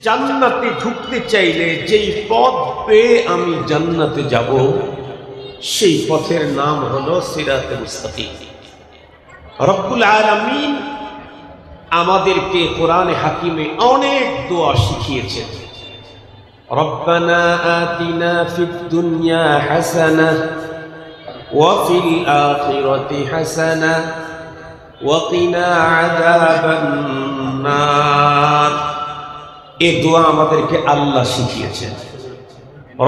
জান্নাতে ঢুকতে চাইলে যেই পথ পেয়ে আমি জান্নাতে যাব সেই পথের নাম হলো সিরাতে মুস্তাকিম। রব্বুল আলামিন আমাদেরকে কোরআনে হাকিমে অনেক দোয়া শিখিয়েছেন। রব্বানা আতিনা ফিদ দুনিয়া হাসানাহ ওয়া ফিল আখিরাতি হাসানাহ ওয়া কিনা আযাবান নার। এই দোয়া আমাদেরকে আল্লাহ শিখিয়েছেন।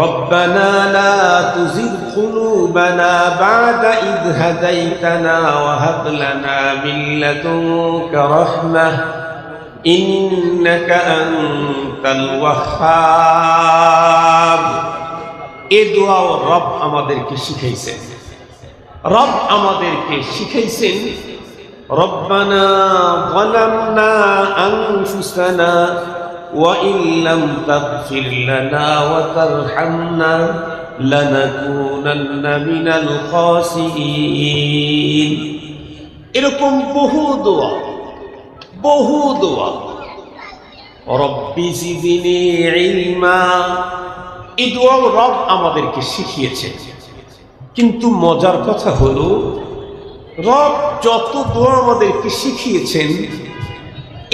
রব্বানা লা তুযিগ কুলুবানা বা'দা ইয হাদাইতানা ওয়া হাব লানা মিন লাদুনকা রাহমাহ ইন্নাকা আনতাল ওয়াহ্হাব। এই দোয়া রব আমাদেরকে শিখাইছেন। রব আমাদেরকে শিখাইছেন রব্বানা যালামনা আনফুসানা وَإِن لَّمْ تَغْفِرْ لَنَا وَتَرْحَمْنَا لَنَكُونَنَّ مِنَ الْخَاسِرِينَ। এরকম বহু দোয়া রব্বি জিদনি ইলমা, এই দোয়া রব আমাদেরকে শিখিয়েছেন। কিন্তু মজার কথা হলো রব যত দোয়া আমাদেরকে শিখিয়েছেন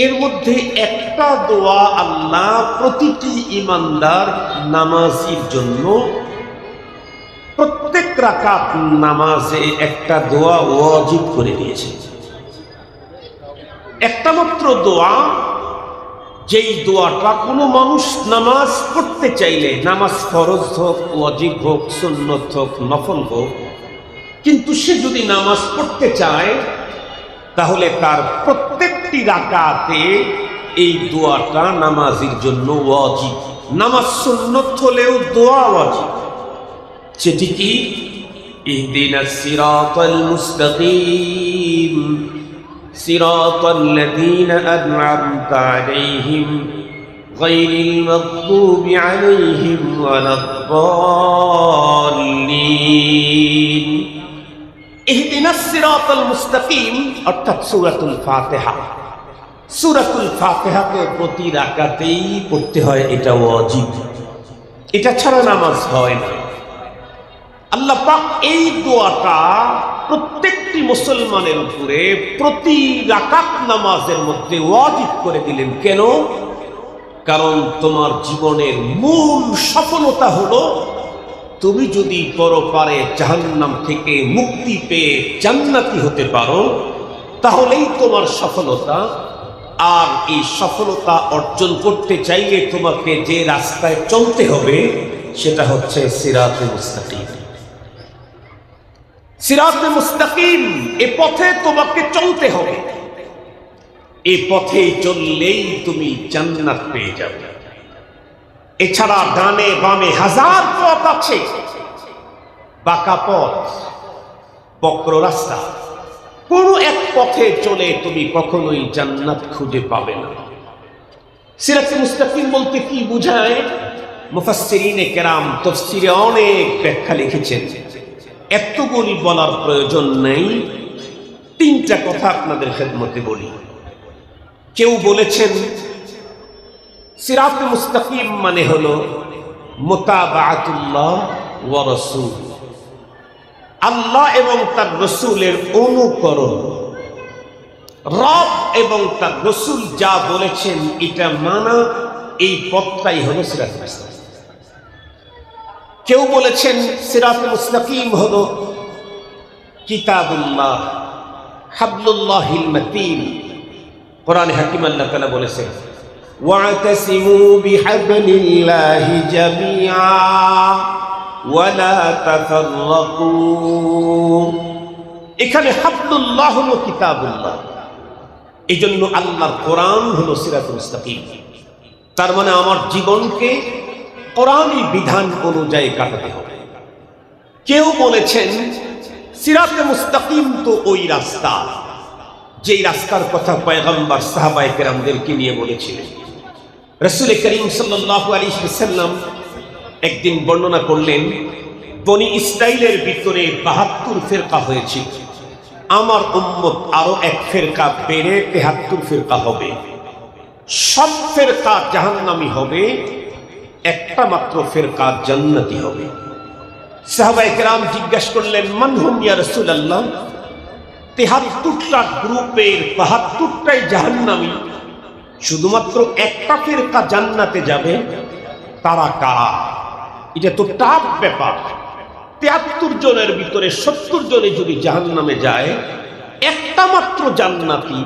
এর মধ্যে একটা দোয়া আল্লাহ প্রতিটি ঈমানদার নামাজীর জন্য প্রত্যেক রাকাত নামাজে একটা দোয়া ওয়াজিব করে দিয়েছে। একটা মাত্র দোয়া, যেই দোয়াটা কোনো মানুষ নামাজ পড়তে চাইলে, নামাজ ফরজ হোক, ওয়াজিব হোক, সুন্নত হোক, নফল হোক, কিন্তু সে যদি নামাজ পড়তে চায় তাহলে তার প্রত্যেকটি রাকাতে এই দোয়াটা নামাজের জন্য ওয়াজিব। নামাজ সুন্নত হলেও দোয়া ওয়াজিব। সেটি কি? ইহদিনাস সিরাতাল মুস্তাকিম সিরাতাল লাযীনা আন'আমতা আলাইহিম গায়রিল মাগদুবি আলাইহিম ওয়ালাদ-দাল্লিন। ইহদিনাস সিরাতাল মুস্তাকিম অর্থাৎ সূরাতুল ফাতিহা। সূরাতুল ফাতিহাকে প্রতি রাকাতেই পড়তে হয়, এটা ওয়াজিব। এটা ছাড়া নামাজ হয় না। আল্লাহ পাক এই দোয়াটা প্রত্যেকটি মুসলমানের উপরে প্রতি রাকাত নামাজের মধ্যে ওয়াজিব করে দিলেন। কেন? কারণ তোমার জীবনের মূল সফলতা হলো তুমি যদি পরপারে জাহান্নাম থেকে মুক্তি পেয়ে জান্নাতি হতে পারো, তাহলেই তোমার সফলতা। আর এই সফলতা অর্জন করতে চাইলে তোমাকে যে রাস্তায় চলতে হবে সেটা হচ্ছে সিরাতে মুস্তাকিম। সিরাতে মুস্তাকিম, এ পথে তোমাকে চলতে হবে। এ পথে চললেই তুমি জান্নাত পেয়ে যাবে। এছাড়া ডানে বামে হাজার পথ আছে, বাঁকা পথ, বক্র রাস্তা। কোন এক পথে চলে তুমি কখনোই জান্নাত খুঁজে পাবে না। সিরাতে মুস্তাকিম বলতে কি বোঝায়? মুফাসসিরিনে কেরাম তাফসীরে অনেক ব্যাখ্যা লিখেছেন, এতগুলি বলার প্রয়োজন নেই। তিনটা কথা আপনাদের খেদমতে বলি। কেউ বলেছেন সিরাতে মুস্তাকিম মানে হলো মুতাবাআতুল্লাহ ওয়া রাসূল, আল্লাহ এবং তার রাসূলের অনুকরণ। রব এবং তার রাসূল যা বলেছেন এটা মানা, এই পথটাই হলো সিরাতে মুস্তাকিম। কেউ বলেছেন সিরাতে মুস্তাকিম হলো কিতাবুল্লাহ, হাবলুল্লাহিল মাতিন। কোরআনে হাকিম আল্লাহ তাআলা বলেছেন ওয়া'তাসিমু বিহাবলিল্লাহি জামিআ ওয়া লা তাফাররাকু। এখানে হাবলুল্লাহ হলো কিতাবুল্লাহ, এইজন্য আল্লাহর কোরআন হলো সিরাতে মুস্তাকিম। তার মানে আমার জীবনকে কোরআনী বিধান অনুযায়ী কাটাতে হবে। কেউ বলেছেন সিরাতে মুস্তাকিম তো ওই রাস্তা যেই রাস্তার কথা পয়গম্বর সাহাবায়ে কেরামদেরকে নিয়ে বলেছিলেন। রাসূল করিম সাল্লাল্লাহু আলাইহি ওয়াসাল্লাম একদিন বর্ণনা করলেন, বনি ইসরাইলের ভিতরে ৭২ ফিরকা হয়েছিল, আমার উম্মত আরো এক ফিরকা বেড়ে ৭৩ ফিরকা হবে। সব ফেরকা জাহান্নামী হবে, একটা মাত্র ফেরকা জান্নাতি হবে। সাহাবায়ে কেরাম জিজ্ঞাসা করলেন, মান হুম ইয়া রাসূলুল্লাহ? 73টা গ্রুপের 72টাই জাহান্নামী, শুধুমাত্র একটা ফেরকা জান্নাতে যাবে, তারা কারা? এটা তো টাফ ব্যাপার। 73 জনের ভিতরে 70 জনে যদি জাহান্নামে যায়, একটা মাত্র জান্নাতি,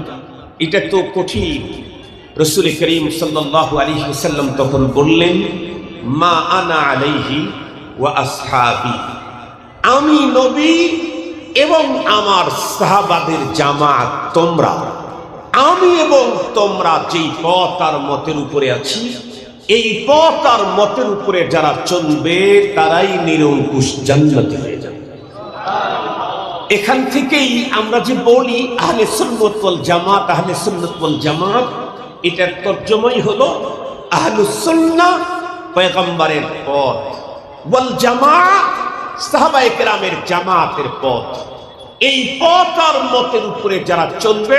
এটা তো কঠিন। রাসূল করিম সাল্লাল্লাহু আলাইহি ওয়াসাল্লাম তখন বললেন, মা আনা আলাইহি ওয়া আসহাবি, আমি নবী এবং আমার সাহাবাদের জামাত তোমরা, আমি এবং তোমরা যেই পথ আর মতের উপরে আছি, এই পথ আর মতের উপরে যারা চলবে তারাই নিরঙ্কুশ জান্নাতি হয়ে যাবে। এখান থেকেই আমরা যে বলি আহলে সুন্নাত ওয়াল জামাত, আহলে সুন্নাত ওয়াল জামাত, এটার তরজমাই হলো আহলুস সুন্নাহ পয়গম্বরের পথ, ওয়াল জামাত সাহাবায়ে কেরামের জামাতের পথ। এই পথ আর মতের উপরে যারা চলবে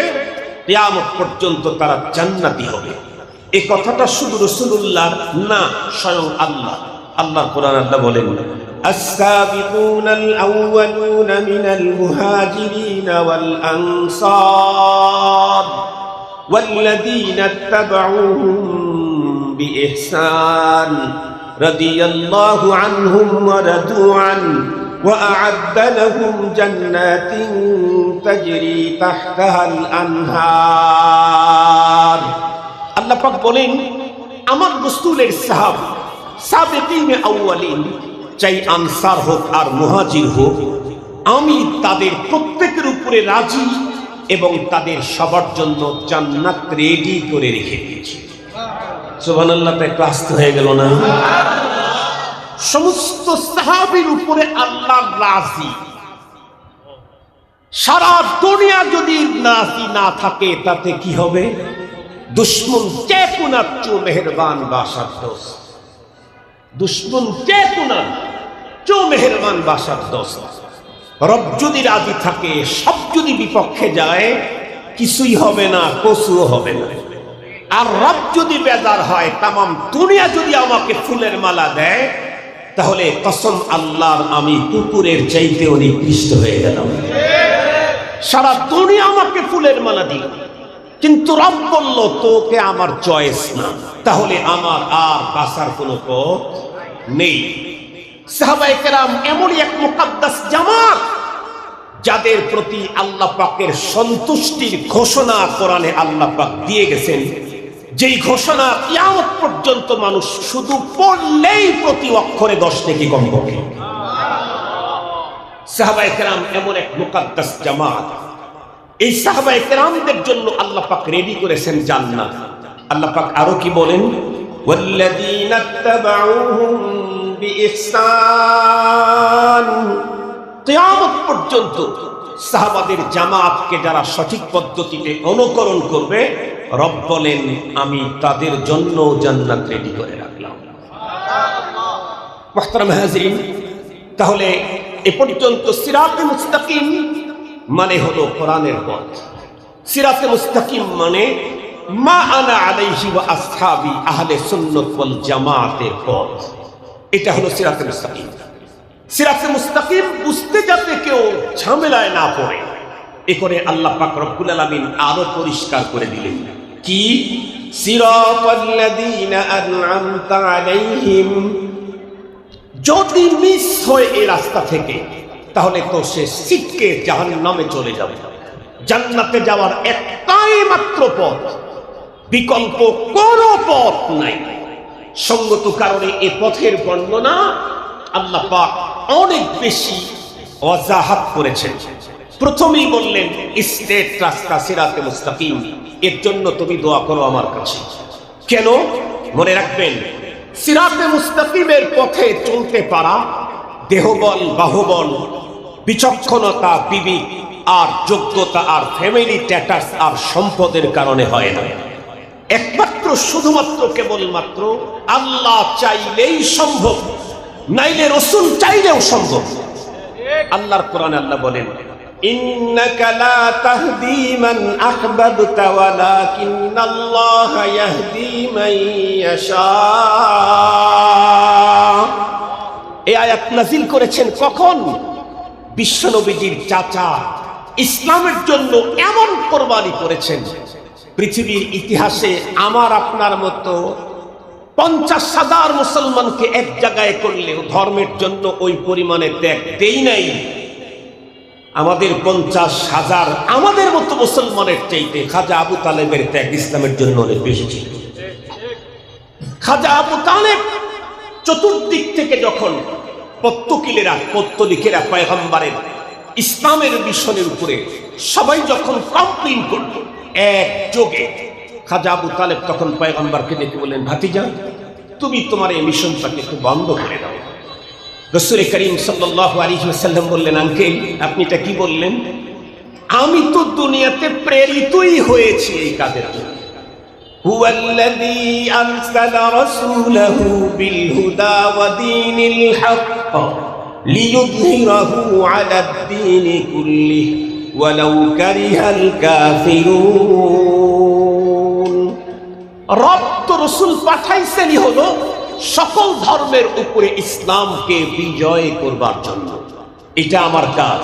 কিয়ামত পর্যন্ত তারা জান্নাতি হবে। এই কথাটা শুধু রাসূলুল্লাহ না, স্বয়ং আল্লাহ। আল্লাহর কোরআন আল্লাহ বলেন, আস-সাবিকুনাল আউয়ালুনা মিনাল মুহাজিরিনা ওয়াল আনসার ওয়াল্লাযীনা ইত্তাবাউহুম বিইহসান রাদিয়াল্লাহু আনহুম ওয়া রাদু আন ওয়া আ'আদ্দা লাহুম জান্নাতিন তাজরি তাহতাহাল আনহার। আল্লাহ পাক বলেন, আমার রাসূলের সাহাবা, সাবিকিনে আউয়ালিন, চাই আনসার হোক আর মুহাজির হোক, আমি তাদের প্রত্যেকের উপরে রাজি এবং তাদের সবার জন্য জান্নাত রেডি করে রেখে দিয়েছি। সুবহানাল্লাহ, তো একটু আস্তে হয়ে গেল না? সমস্ত সাহাবীর উপরে আল্লাহ রাজি। সারা দুনিয়া যদি রাজি না থাকে তাতে কি হবে? দুশ্মন কে কুনা চো মেহেরবান বাসার দোস্ত, দুশ্মন কে কুনা চো মেহেরবান বাসার দোস্ত। রব যদি রাজি থাকে, সব যদি বিপক্ষে যায়, কিছুই হবে না, কসুও হবে না। আর রব যদি বেজার হয়, তামাম দুনিয়া যদি আমাকে ফুলের মালা দেয়, তাহলে কসম আল্লাহর, আমি কুকুরের চাইতেও নিকৃষ্ট হয়ে গেলাম। সারা দুনিয়া আমাকে ফুলের মালা দিল, কিন্তু রব বলল তোকে আমার চয়েস না, তাহলে আমার আর বাঁচার কোনো পথ নেই। সাহাবায়ে কেরাম এমনই এক মুকাদ্দাস জামাত, যাদের প্রতি আল্লাহ পাকের সন্তুষ্টির ঘোষণা কোরআনে আল্লাহ পাক দিয়ে গেছেন, যেই ঘোষণা কিয়ামত পর্যন্ত মানুষ শুধু পড়লেই প্রতি অক্ষরে 10 থেকে কম পড়ে। সাহাবায়ে কেরাম এমন এক মুকাদ্দাস জামাত, এই সাহাবায়ে কেরামদের জন্য আল্লাহ পাক রেডি করেছেন জান্নাত। আল্লাহ পাক আরো কি বলেন, ওয়াল্লাযীনা ইত্তাবাউহুম বিইহসান, কিয়ামত পর্যন্ত সাহাবাদের জামাতকে যারা সঠিক পদ্ধতিতে অনুকরণ করবে, রব বলেন আমি তাদের জন্য জান্নাত রেডি করে রাখলাম। মুহতারাম হাজিরিন, তাহলে এ পর্যন্ত সিরাতে মুস্তাকিম মানে হলো কোরআনের পথ। সিরাতে মুস্তাকিম মানে মা আনা আলাইহি ওয়া আসহাবি, আহলে সুন্নাত ওয়াল জামাতের পথ। এটা হলো সিরাতে মুস্তাকিম। সিরাতে মুস্তাকিম বুঝতে যাতে কেউ ঝামেলায় না পড়ে, এ করে আল্লাহ পাক রব্বুল আলামিন আরো পরিষ্কার করে দিলেন। কি? সিরাতাল্লাযীনা আন'আমতা আলাইহিম, যদি মিস হয় এই রাস্তা থেকে, তাহলে তো সে ছিটকে জাহান্নামে চলে যাবে। জান্নাতে যাওয়ার একটাই মাত্র পথ, বিকল্প কোনো পথ নাই। সঙ্গত কারণে এই পথের বর্ণনা আল্লাহ পাক অনেক বেশি ওয়াজাহাত করেছেন। প্রথমেই বললেন স্ট্রেট রাস্তা সিরাতে মুস্তাকিম, এর জন্য তুমি দোয়া করো আমার কাছে। কেন? মনে রাখবেন, সিরাতে মুস্তাকিমের পথে চলতে পারা দেহবল, বাহুবল, বিচক্ষণতা, বিবেক আর যোগ্যতা আর ফ্যামিলি স্ট্যাটাস আর সম্পদের কারণে হয় না। একমাত্র শুধুমাত্র কেবলমাত্র আল্লাহ চাইলেই সম্ভব, নাইলে রাসূল চাইলেও সম্ভব। আল্লাহর কোরআনে আল্লাহ বলেন, ইন্নাকা লা তাহদি মান আহবাবতা ওয়ালাকিন্নাল্লাহা ইয়াহদি মান ইয়াশা। এই আয়াত নাযিল করেছেন কখন? বিশ্বনবীজির চাচা ইসলামের জন্য এমন কোরবানি করেছেন, পৃথিবীর ইতিহাসে আমার আপনার মতো 50,000 মুসলমানকে এক জায়গায় করলেও ধর্মের জন্য ওই পরিমাণে ত্যাগ দেই নাই। আমাদের 50,000 আমাদের মতো মুসলমানের চাইতে খাজা আবু তালেবের ত্যাগ ইসলামের জন্য অনেক বেশি ছিল। খাজা আবু তালেব চতুর্দিক থেকে যখন পত্তলিকেরা পয়গম্বরের ইসলামের মিশনের উপরে সবাই যখন কমপ্লেইন করল একযোগে, খাজা আবু তালেব তখন পয়গম্বরকে ডেকে বললেন, ভাতিজা তুমি তোমার এই মিশনটাকে একটু বন্ধ করে দাও। রাসূল করিম সাল্লাল্লাহু আলাইহি ওয়াসাল্লাম বললেন, আঙ্কেল আপনি এটা কি বললেন? আমি তো দুনিয়াতে প্রেরিতই হয়েছি এই কাজের জন্য। হুয়াল্লাযী আরসালা রাসূলাহু বিল হুদা ওয়া দীনিল হক লিইয়ুযহিরাহু আলাদ দীনি কুল্লিহি ওয়ালাউ কারিহাল কাফিরুন। রব তো রাসূল পাঠাইছেনই হলো সকল ধর্মের উপরে ইসলামকে বিজয় করবার জন্য। এটা আমার কাজ।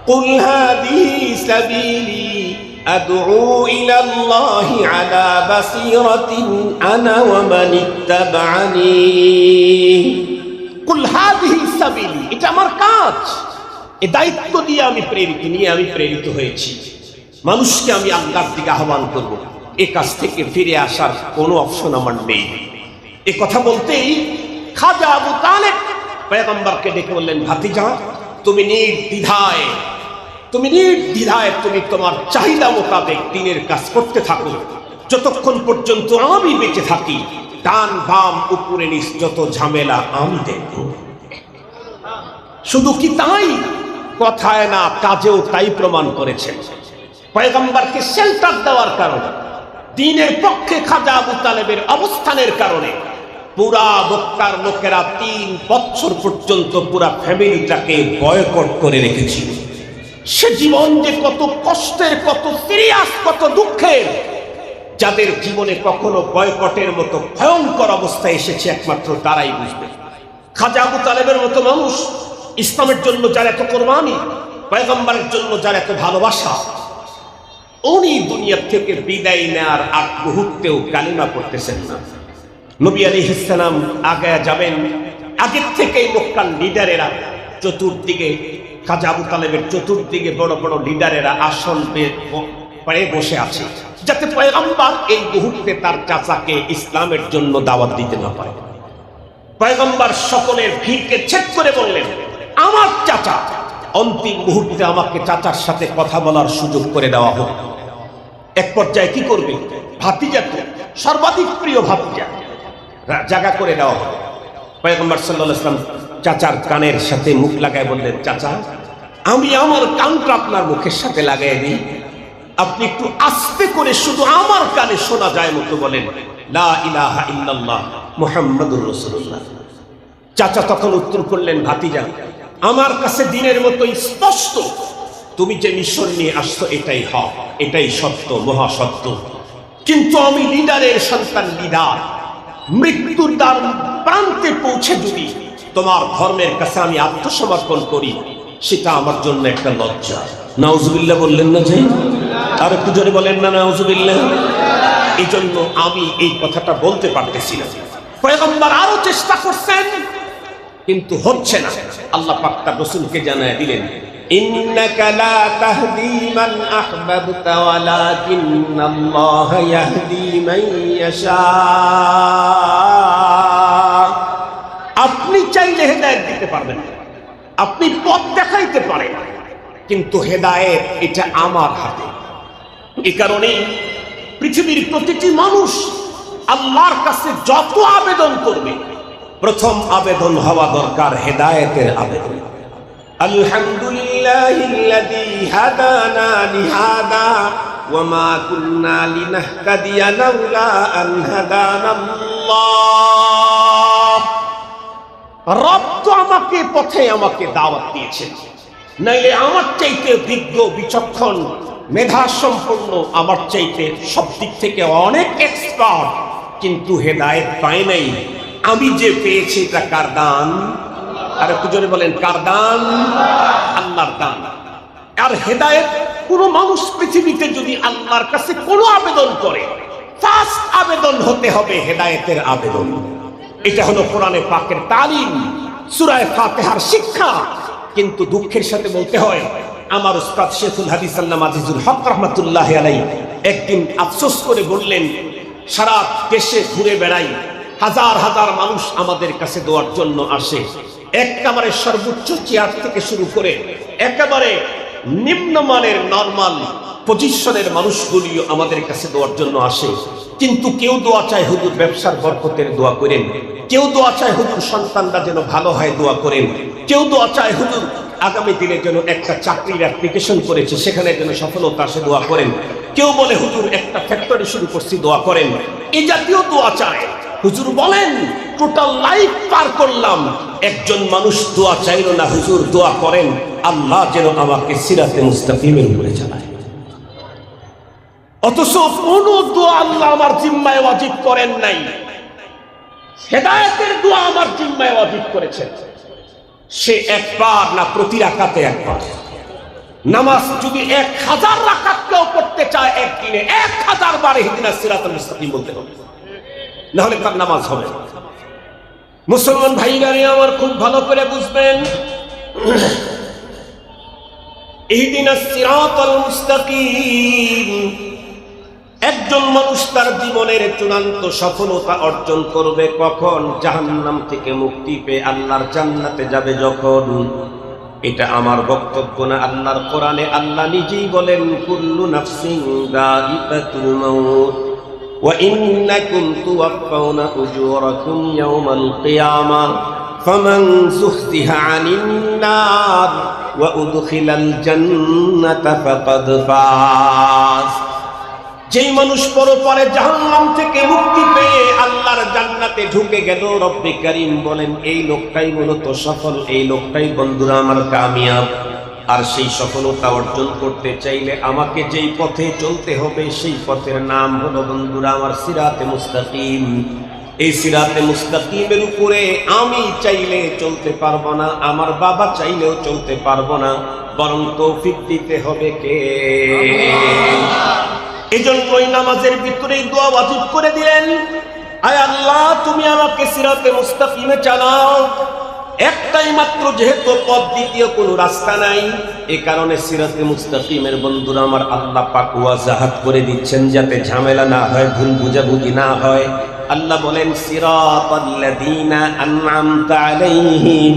কুল হাদিহি সাবিলি আদউ ইলাল্লাহি আলা বাসীরাতিন আনা ওয়া মান ইত্তাবা'আনি। কুল হাদিহি সাবিলি, এটা আমার কাজ। এই দায়িত্ব দিয়ে আমি প্রেরিত হয়েছি। মানুষকে আমি আল্লাহর দিকে আহ্বান করব, এ কাজ থেকে ফিরে আসার কোনো অপশন আমার নেই। এ কথা বলতেই খাজা আবু তালেব পয়গম্বরকে ডেকে বললেন, ভাতিজা তুমি নির্দ্বিধায় তুমি তোমার চাহিদা মোতাবেক দ্বীনের কাজ করতে থাকো যতক্ষণ পর্যন্ত আমি বেঁচে থাকি। ডান বাম উপরে নিচ যত ঝামেলা আমি দেখব। শুধু কি তাই, কথায় না কাজেও তাই প্রমাণ করেছেন। পয়গম্বরকে শেল্টার দেওয়ার কারণে, দ্বীনের পক্ষে খাজা আবু তালেবের অবস্থানের কারণে পুরা মক্কার লোকেরা 3 বছর পর্যন্ত পুরা ফ্যামিলিটাকে বয়কট করে রেখেছিল। সে জীবন যে কত কষ্টের, কত সিরিয়াস, কত দুঃখের, যাদের জীবনে কখনো বয়কটের মতো ভয়ঙ্কর অবস্থা এসেছে একমাত্র তারাই বুঝবে। খাজা আবু তালেবের মতো মানুষ, ইসলামের জন্য যার এত কোরবানি, পয়গম্বরের জন্য যার এত ভালোবাসা, উনি দুনিয়া থেকে বিদায় নেওয়ার আগ মুহূর্তেও কালিমা পড়তেছেন না। নবী আলাইহিস সালাম আগে যাবেন, আগের থেকেই মক্কার লিডারেরা চতুর্দিকে, খাজা আবু তালেবের চতুর্দিকে বড় বড় লিডারেরা আসন পেয়ে বসে আছে, যাতে পয়গম্বর এই মুহূর্তে তার চাচাকে ইসলামের জন্য দাওয়াত দিতে না পারে। পয়গম্বর সকলের ভিড়কে ছেদ করে বললেন, আমার চাচা, অন্তিম মুহূর্তে আমাকে চাচার সাথে কথা বলার সুযোগ করে দেওয়া হোক। এক পর্যায়ে কি করবে, ভাতিজাকে, সর্বাধিক প্রিয় ভাতিজা, জায়গা করে দেওয়া হবে। পয়গম্বর সাল্লাল্লাহু আলাইহি ওয়াসাল্লাম চাচার কানের সাথে মুখ লাগায় বললেন, চাচা আমি আমার কানটা আপনার মুখের সাথে লাগাই দিই, আপনি একটু আস্তে করে শুধু আমার কানে শোনা যায় মতো বলেন, লা ইলাহা ইল্লাল্লাহ মুহাম্মাদুর রাসূলুল্লাহ। চাচা তখন উত্তর করলেন, ভাতিজা আমার কাছে দিনের মতো স্পষ্ট, তুমি যে মিশন নিয়ে আসছো এটাই হক, এটাই সত্য, মহাসত্য। কিন্তু আমি লিডারের সন্তান, লিডার, মৃত্যুর দ্বার প্রান্তে পৌঁছে যদি তোমার ধর্মের কাছে আমি আত্মসমর্পণ করি, সেটা আমার জন্য একটা লজ্জা। নাউজুবিল্লাহ বললেন না? যে আর একটু জোরে বলেন না নাউজুবিল্লাহ। এই জন্য আমি এই কথাটা বলতে পারতেছি না। পয়গম্বর আরো চেষ্টা করছেন, কিন্তু হচ্ছে না। আল্লাহ পাক তার রাসূলকে জানায় দিলেন, ইন্নাকা লা তাহদি মান আহবাবতা ওয়ালাকিন্নাল্লাহা ইয়াহদি মান ইয়াশা। আপনি চাইলে হেদায়েত দিতে পারবেন, আপনি পথ দেখাইতে পারেন, কিন্তু হেদায়েত এটা আমার হাতে। এই কারণে পৃথিবীর প্রতিটি মানুষ আল্লাহর কাছে যত আবেদন করবে, প্রথম আবেদন হওয়া দরকার হেদায়েতের আবেদন। আলহামদুলিল্লাহিল্লাযী হাদানা লিহাদা ওয়া মা কুন্না লিনাহতাদিয়া লাউলা আন হাদানাল্লাহ। রব তো আমাকে দাওয়াত দিয়েছেন, নাইলে আমার চাইতে বিজ্ঞ বিচক্ষণ মেধা সম্পন্ন, আমার চাইতে সব দিক থেকে অনেক এক্সপার্ট, কিন্তু হেদায়েত পায় নাই। আমি যে পেয়েছি এটা কার দান? আর একটু জোরে বলেন, কার দান? আল্লাহর দান। আর হেদায়েত কোন মানুষ পৃথিবীতে যদি আল্লাহর কাছে কোনো আবেদন করে, ফার্স্ট আবেদন হতে হবে হেদায়েতের আবেদন। এটা হলো কোরআনে পাকের তালিম, সূরা ফাতিহার শিক্ষা। কিন্তু দুঃখের সাথে বলতে হয়, আমার উস্তাদ শেখুল হাদিস আল্লামা আজিজুল হক রহমাতুল্লাহি আলাইহি একদিন আফসোস করে বললেন, সারা দেশে ঘুরে বেড়াই, হাজার হাজার মানুষ আমাদের কাছে দোয়ার জন্য আসে, একেবারে সর্বোচ্চ চেয়ার থেকে শুরু করে একেবারে নিম্নমানের নরমাল পজিশনের মানুষগুলিও আমাদের কাছে দোয়ার জন্য আসে। কিন্তু কেউ দোয়া চায় হুজুর ব্যবসার বরকতের দোয়া করেন, কেউ দোয়া চায় হুজুর সন্তানরা যেন ভালো হয় দোয়া করেন, কেউ দোয়া চায় হুজুর আগামী দিনের জন্য একটা চাকরির অ্যাপ্লিকেশন করেছে সেখানে যেন সফলতা আসে দোয়া করেন, কেউ বলে হুজুর একটা ফ্যাক্টরি শুরু করছি দোয়া করেন। এই জাতীয় দোয়া চায়। হুজুর বলেন টোটাল লাইফ পার করলাম, একজন মানুষ দোয়া চাইল না, হুজুর দোয়া করেন আল্লাহ যেন আমাকে সিরাতে মুস্তাকিমের উপরে চালায়। অথচ কোন দোয়া আল্লাহ আমার জিম্মায় ওয়াজিব করেন নাই, হেদায়েতের দোয়া আমার জিম্মায় ওয়াজিব করেছেন। সে একবার না প্রতি রাকাতে একবার। নামাজ যদি 1000 রাকাত কেউ পড়তে চায় একদিনে 1000 বার ইহদিনাস সিরাতাল মুস্তাকিম বলতে হবে, না হলে তার নামাজ হবে না। মুসলমান ভাইরা আমার খুব ভালো করে বুঝবেন, ইহদিনাস সিরাতাল মুস্তাকিম একজন মানুষ তার জীবনের চূড়ান্ত সফলতা অর্জন করবে কখন? জাহান্নাম থেকে মুক্তি পেয়ে আল্লাহর জান্নাতে যাবে যখন। এটা আমার বক্তব্য না, আল্লাহর কোরআনে আল্লাহ নিজেই বলেন, কুল্লু নাফসিন যায়িকাতুল মাউত ওয়া ইন্নাকুম তুওয়াফাউনা উজুরাকুম ইয়াওমাল কিয়ামাহ ফামান যুহজিহা আনিন নার ওয়া উদখিলাল জান্নাতা ফাকাদ ফাজ। যেই মানুষ পরপারে জাহান্নাম থেকে মুক্তি পেয়ে আল্লাহর জান্নাতে ঢুকে গেল, রব্বে কারীম বলেন এই লোকটাই মূলত সফল, এই লোকটাই বন্ধুরা আমার কামিয়াব। আর সেই সফলতা অর্জন করতে চাইলে আমাকে যেই পথে চলতে হবে সেই পথের নাম হলো বন্ধুরা আমার সিরাতে মুস্তাকিম। এই সিরাতে মুস্তাকিমের উপরে আমি চাইলে চলতে পারবো না, আমার বাবা চাইলেও চলতে পারবো না, বরং তৌফিক দিতে হবে কে? এজন্যই নামাজের ভিতরেই দোয়া ওয়াজিব করে দিলেন, আয় আল্লাহ তুমি আমাকে সিরাতে মুস্তাকিমে চালাও। একটাই মাত্র যেহেতু পথ, দ্বিতীয় কোনো রাস্তা নাই, এই কারণে সিরাতে মুস্তাকিমের বন্ধুরা আমার আল্লাহ পাক ওয়াজাহাত করে দিচ্ছেন যাতে ঝামেলা না হয়, ভুল বুঝাবুঝি না হয়। আল্লাহ বলেন সিরাতাল্লাযীনা আন'আমতা আলাইহিম।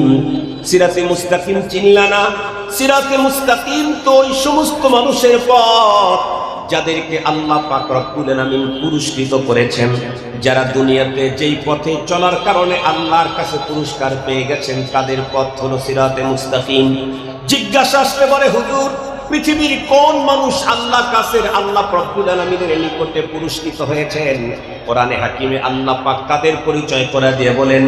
সিরাতে মুস্তাকিম চিনলা না? সিরাতে মুস্তাকিম তো ওই সমস্ত মানুষের পথ যাদেরকে আল্লাহ পাক রব্বুল আলামিন পুরস্কৃত করেছেন, যারা দুনিয়াতে যেই পথে চলার কারণে আল্লাহর কাছে পুরস্কার পেয়ে গেছেন, তাদের পথ হলো সিরাতে মুস্তাকিম। জিজ্ঞাসা আসতে পারে হুজুর পৃথিবীর কোন মানুষ আল্লাহর কাছে আল্লাহ রব্বুল আলামিনের নিকটে পুরস্কৃত হয়েছেন? কোরআনে হাকিমে আল্লাহ পাক তাদের পরিচয় করে দিয়ে বলেন,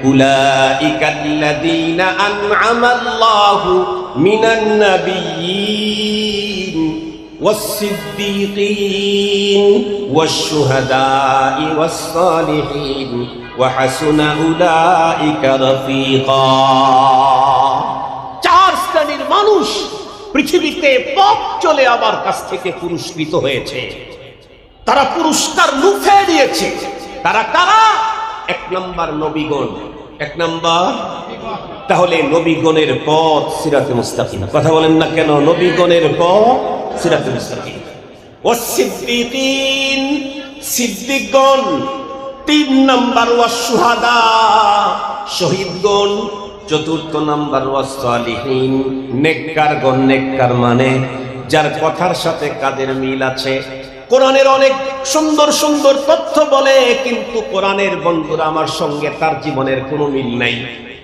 উলাইকাল্লাযীনা আন'আমাল্লাহু মিনান নাবিয়্যিন والصديقين والشهداء والصالحين وحسن أولئك رفيقا। চার শ্রেণীর মানুষ পৃথিবীতে পথ চলে আমার কাছ থেকে পুরস্কৃত হয়েছে, তারা পুরস্কার লুফে দিয়েছে। তারা কারা? 1 নম্বর নবীগণ। 1 নম্বর, তাহলে নবীগণের পথ সিরাতে মুস্তাকিম। কথা বলেন না কেন? নবীগণের পথ সিরাতে মুস্তাকিম। ওয়াসসিদ্দীকিন, সিদ্দিকগণ। 3 নম্বর ওয়াসশুহাদা, শহীদগণ। 4 নম্বর ওয়াসসালিহিন, নেককারগণ। নেককার মানে যার কথার সাথে কাদের মিল আছে। কোরআনের অনেক সুন্দর সুন্দর তথ্য বলে, কিন্তু কোরআনের বন্ধুরা আমার সঙ্গে তার জীবনের কোনো মিল নাই।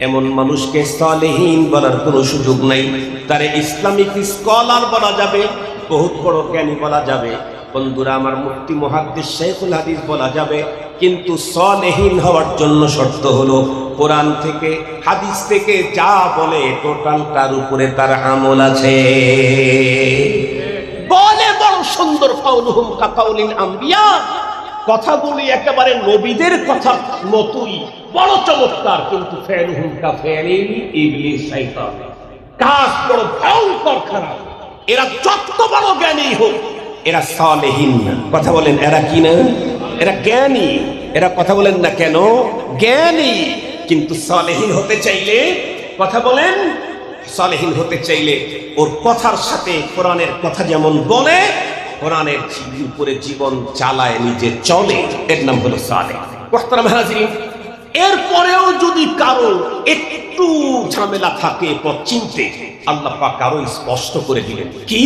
এমন মানুষকে সালেহীন বলার কোনো সুযোগ নাই। তারে ইসলামিক স্কলার বলা যাবে, বহুত বড় জ্ঞানী বলা যাবে, বন্ধুরা আমার মুফতি মুহাদ্দিস শেখুল হাদিস বলা যাবে, কিন্তু সলেহীন হওয়ার জন্য শর্ত হলো কোরআন থেকে হাদিস থেকে যা বলে টোটাল তার উপরে তার আমল আছে। বলে বড় সুন্দর, কাউলুহুম কাকাউলিল আম্বিয়া, কথাগুলি একেবারে নবীদের কথা মতোই বড় চমৎকার, কিন্তু ফেলুহুম কাফেলিল ইবলিস শয়তান, কাজ বড় ভয়ঙ্কর খারাপ। এরা যত বড় জ্ঞানী হোক, এরা সালেহীন না। কথা বলেন এরা কি না? এরা জ্ঞানী। এরা কথা বলেন না কেন? জ্ঞানী। কিন্তু সালেহীন হতে চাইলে, কথা বলেন, সালেহীন হতে চাইলে ওর কথার সাথে কোরআনের কথা যেমন বলে, কোরআনের উপরে জীবন চালায়, নিজে চলে, এর নাম হলো সালেহ। মুহতারাম হাজিরিন, এরপরেও যদি কারো একটু ঝামেলা থাকে পথ চিনতে, আল্লাহ পাক আরো স্পষ্ট করে দিলেন কি,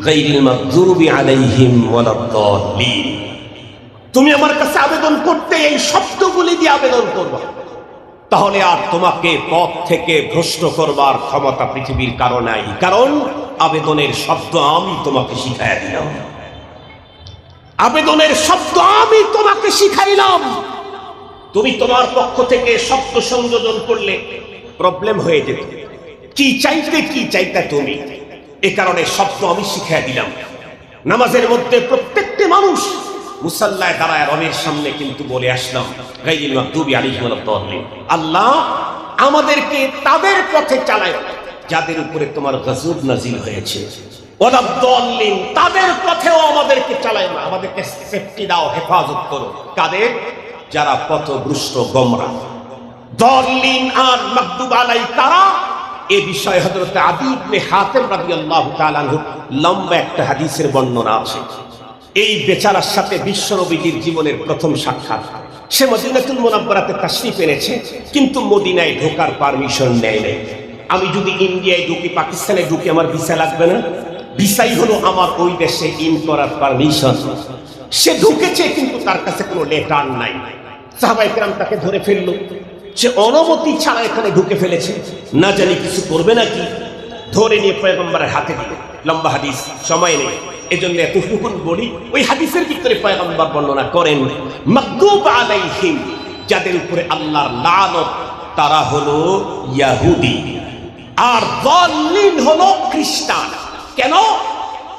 গায়রিল মাগদুবি আলাইহিম ওয়ালাদ-দাল্লিন। তুমি আমার কাছে আবেদন করতে এই শব্দগুলি দিয়ে আবেদন করবা, তাহলে আর তোমাকে পথ থেকে ভ্রষ্ট করবার ক্ষমতা পৃথিবীর কারো নাই। কারণ আবেদনের শব্দ আমি তোমাকে শিখাইয়া দিলাম, আবেদনের শব্দ আমি তোমাকে শিখাইলাম। তুমি তোমার পক্ষ থেকে শব্দ সংযোজন করলে প্রবলেম হয়ে যেত। কি চাইতে তুমি, এ কারণে শব্দ আমি শিখাইয়া দিলাম। নামাজের মধ্যে প্রত্যেকটি মানুষ মুসাল্লায় দাঁড়ায় রবের সামনে কিন্তু বলে আসলাম, গায়রিল মাগদুবি আলাইহিম ওয়ালাদ-দাল্লিন, আল্লাহ আমাদেরকে তাদের পথে চালায় যাদের উপরে তোমার গজব নাজিল হয়েছে, ওয়ালাদ-দাল্লিন তাদের পথেও আমাদেরকে চালায় না, আমাদেরকে সেফটি দাও, হেফাজত করো। কাদের? যারা পথভ্রষ্ট গোমরা। দাল্লিন আর মাগদুব আলাই তারা। এ বিষয়ে হযরত আদী ইবনে হাতিম রাদিয়াল্লাহু তাআলা আনহু লম্বা একটা হাদিসের বর্ণনা আছে। এই বেচারার সাথে বিশ্বনবীর জীবনের প্রথম সাক্ষাৎ। সে মদিনাতুল মুনাওয়ারাতে তাশরীফ এনেছে, কিন্তু মদিনায় ঢোকার পারমিশন নেয় নাই। আমি যদি ইন্ডিয়ায় ঢুকি, পাকিস্তানে ঢুকি, আমার ভিসা লাগবে না? ভিসাই হলো আমার ওই দেশে ইন করার পারমিশন। সে ঢুকেছে, কিন্তু তার কাছে কোনো লেটার নাই। সাহাবায়ে কেরাম তাকে ধরে ফেললো। সে অনুমতি ছাড়া এখানে ঢুকে ফেলেছে, না জানি কিছু করবে নাকি। ধরে নিয়ে পয়গম্বরের হাতে দিল। লম্বা হাদিস, সময় নেই, এজন্য এতটুকু বলি। ওই হাদিসের ভিতরে পয়গম্বর বর্ণনা করেন, মাগদুব আলাইহিম, যাদের উপরে আল্লাহর লানত, তারা হলো ইহুদি, আর দাল্লিন হলো খ্রিস্টান। কেন?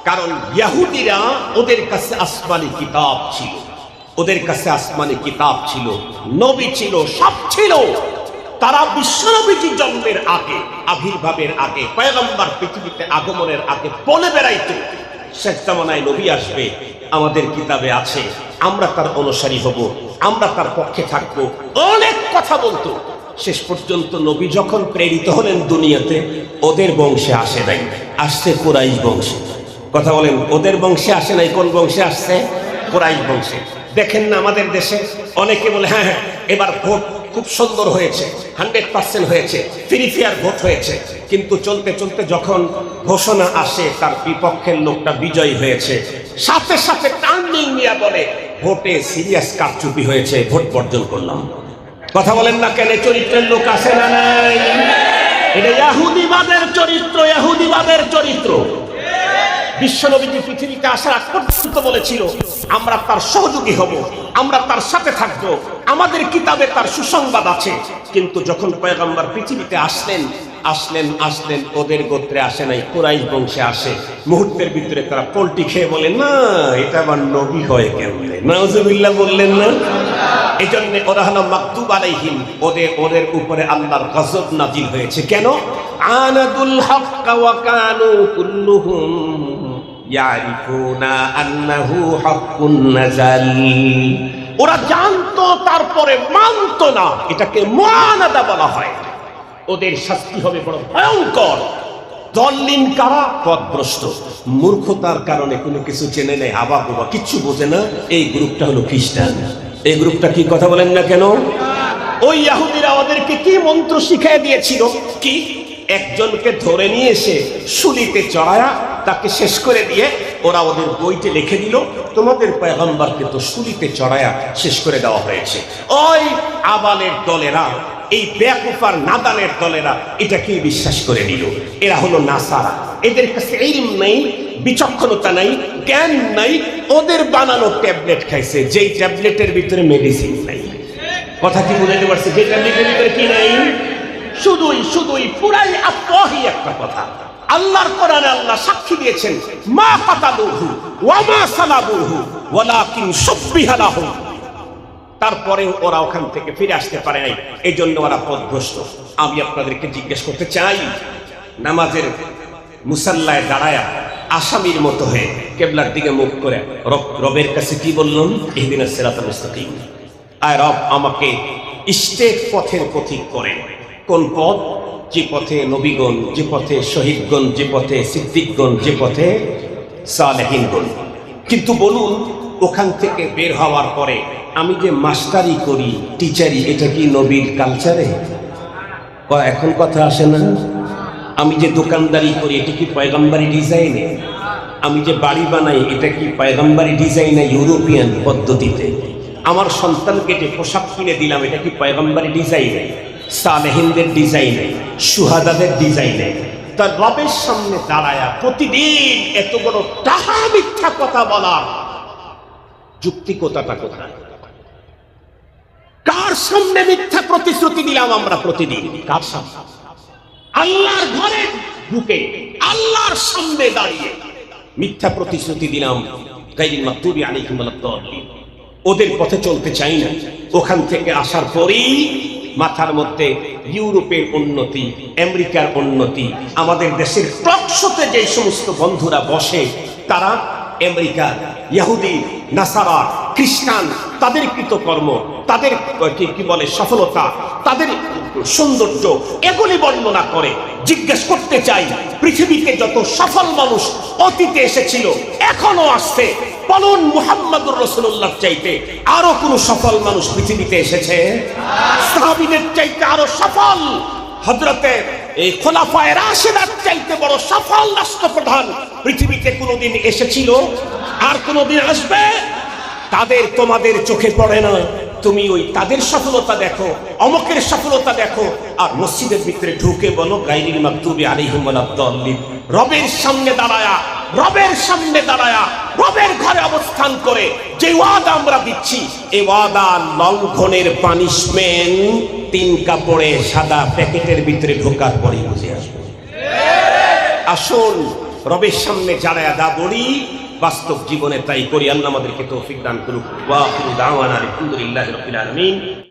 কারণ ইহুদিরা ওদের কাছে আসমানি কিতাব ছিল, ওদের কাছে আসমানি কিতাব ছিল, নবী ছিল, সব ছিল। তারা বিশ্বনবীর জন্মের আগে, আবির্ভাবের আগে, পয়গম্বর পৃথিবীতে আগমনের আগে বলে বেড়াইতো, শেষ জামানায় নবী আসবে, আমাদের কিতাবে আছে, আমরা তার অনুসারী হব, আমরা তার পক্ষে থাকব, অনেক কথা বলতো। শেষ পর্যন্ত নবী যখন প্রেরিত হলেন দুনিয়াতে, ওদের বংশে আসে নাই, আসছে কুরাইশ বংশে। কথা বলেন, ওদের বংশে আসে নাই, কোন বংশে আসছে? কুরাইশ বংশে। দেখেন না আমাদের দেশে অনেকে বলে, হ্যাঁ হ্যাঁ এবার ভোট খুব সুন্দর হয়েছে, 100% হয়েছে, ফ্রি ফেয়ার ভোট হয়েছে। কিন্তু চলতে চলতে যখন ঘোষণা আসে তার বিপক্ষের লোকটা বিজয়ী হয়েছে, সাথে সাথে টার্নিং নিয়ে বলে ভোটে সিরিয়াস কারচুপি হয়েছে, ভোট বর্জন করলাম। কথা বলেন না কেন? চরিত্রের লোক আছে না নাই? এটা ইহুদিবাদের চরিত্র, ইহুদিবাদের চরিত্র। বিশ্বনবী পৃথিবীতে আসার আগ পর্যন্ত বলেছিল, আমরা তার সহযোগী হব, আমরা তার সাথে থাকব, আমাদের কিতাবে তার সুসংবাদ আছে। কিন্তু যখন পয়গম্বর পৃথিবীতে আসলেন, ওদের গোত্রে আসে নাই, কুরাইশ বংশে আসে। মুহূর্তের ভিতরে তারা পল্টি খেয়ে বলে, না এটা আবার নবী হয় কেমনে? নাউজুবিল্লাহ বললেন না? এই জন্য ওরা হলো মাগদুব আলাইহিম, ওদের উপরে আল্লাহর গজব নাজিল হয়েছে। কেন? আনাদুল হক ওয়া কানু কুল্লুহুম ইয়ারিফুনা আন্নাহু হাক্কুন নাজাল। ওরা জানতো তারপরে মানতো না, এটাকে মুআনাদা বলা হয়। ওদের শাস্তি হবে বড় ভয়ঙ্কর। দাল্লিন কারা? পথভ্রষ্ট, মূর্খতার কারণে কোনো কিছু চেনে নেই, হাবা হুবা কিচ্ছু বোঝে না। এই গ্রুপটা হলো খ্রিস্টান। এই গ্রুপটা কি? কথা বলেন না কেন? ওই ইহুদিরা ওদেরকে কি মন্ত্র শিখিয়ে দিয়েছিল? কি? একজনকে ধরে নিয়ে এসে শুলিতে চড়ায়া তাকে শেষ করে দিয়ে ওরা ওদের বইতে লিখে দিল, তোমাদের পয়গম্বরকে তো শুলিতে চড়ায়া শেষ করে দেওয়া হয়েছে। ওই আবালের দলেরা এই বেয়াকুফার নাদানের দলেরা এটাকে বিশ্বাস করে নিল। এরা হলো নাসারা। এদের কাছে ইলম নেই, বিচক্ষণতা নাই, জ্ঞান নাই। ওদের বানানো ট্যাবলেট খাইছে, যেই ট্যাবলেটের ভিতরে মেডিসিন নাই। কথা কি বুঝাতে পারছে? যে ট্যাবলেটের ভিতরে কি নাই? শুধুই পুরাই আফওয়াহি একটা কথা। আল্লাহর কোরআনে আল্লাহ সাক্ষী দিয়েছেন, মা কাতালুহু ওয়া মা সালাবুহু ওয়ালাকিন শুববিহা লাহুম। তারপরে ওরা ওখান থেকে ফিরে আসতে পারে নাই, এই জন্য ওরা পথভ্রষ্ট। আমি আপনাদেরকে জিজ্ঞেস করতে চাই, নামাজের মুসাল্লায় দাঁড়ায়া আসামির মতো হয়ে কেবলার দিকে মুখ করে রবের কাছে কি বললাম? ইহদিনাস সিরাতাল মুস্তাকিম। আয় রব, আমাকে ইস্তেক পথের পথিক করেন। কোন পথ? যে পথে নবীগণ, যে পথে শহীদগণ, যে পথে সিদ্দিকগণ, যে পথে সালেহিনগণ। কিন্তু বলুন, ওখান থেকে বের হওয়ার পরে আমি যে মাস্টারি করি, টিচারি, এটা কি নবীর কালচারে? এখন কথা আসে না? আমি যে দোকানদারি করি, এটা কি পয়গম্বরী ডিজাইনে? আমি যে বাড়ি বানাই, এটা কি পয়গম্বরী ডিজাইনে, ইউরোপিয়ান পদ্ধতিতে? আমার সন্তানকে যে পোশাক কিনে দিলাম, এটা কি পয়গম্বরী ডিজাইনে, সালেহিনদের ডিজাইনে, সুহাদাদের ডিজাইনে? তার রবের সামনে দাঁড়ায়া প্রতিদিন এত বড় টাহা মিথ্যা কথা বলার যুক্তিকতাটা কোথায়? কার সামনে মিথ্যা প্রতিশ্রুতি দিলাম আমরা প্রতিদিন? কার সামনে? আল্লাহর ঘরে ঢুকে আল্লাহর সামনে দাঁড়িয়ে মিথ্যা প্রতিশ্রুতি দিলাম। গায়রিল মাগদুবি আলাইহিম ওয়ালাদ-দাল্লিন। ওদের পথে চলতে চাই না। ওখান থেকে আসার পরেই মাথার মধ্যে ইউরোপের উন্নতি, আমেরিকার উন্নতি। আমাদের দেশের টকশোতে যে সমস্ত বন্ধুরা বসে, তারা আমেরিকা, ইহুদি, নাসারা, খ্রিস্টান, তাদের কৃতকর্ম, তাদের কি বলে সফলতা, তাদের সৌন্দর্য, এগুলি বর্ণনা করে। জিজ্ঞেস করতে চাই, পৃথিবীতে যত সফল মানুষ অতীতে এসেছিল, এখনো আসছে, বলুন মুহাম্মদুর রাসূলুল্লাহ চাইতে আরো কোন সফল মানুষ পৃথিবীতে এসেছে? সাহাবীদের চাইতে আরো সফল, হযরতে এই খোলাফায়ে রাশিদার চাইতে বড় সফল রাষ্ট্রপ্রধান পৃথিবীতে কোনোদিন এসেছিল? আর কোনোদিন আসবে? তাদের তোমাদের চোখে পড়ে না। তুমি ওই তাদের সফলতা দেখো, অমকের সফলতা দেখো, আর মসজিদের ভিতরে ঢুকে বলো গায়রিল মাগদুবি আলাইহিম ওয়ালাদ-দাল্লিন। রবের সামনে দাঁড়ায়া, রবের সামনে দাঁড়ায়া, রবের ঘরে অবস্থান করে যে ওয়াদা আমরা দিচ্ছি, এই ওয়াদা লঙ্ঘনের পানিশমেন্ট 3 কাপড়ে সাদা প্যাকেটের ভিতরে ঢোকার পরেই বুঝে আসবে। আসুন রবের সামনে দাঁড়ায়া দা বলি, বাস্তব জীবনে তাই করি। আল্লাহ আমাদেরকে তৌফিক দান করুক। ওয়া আখিরু দাওয়ানা আলহামদুলিল্লাহি রাব্বিল আলামিন।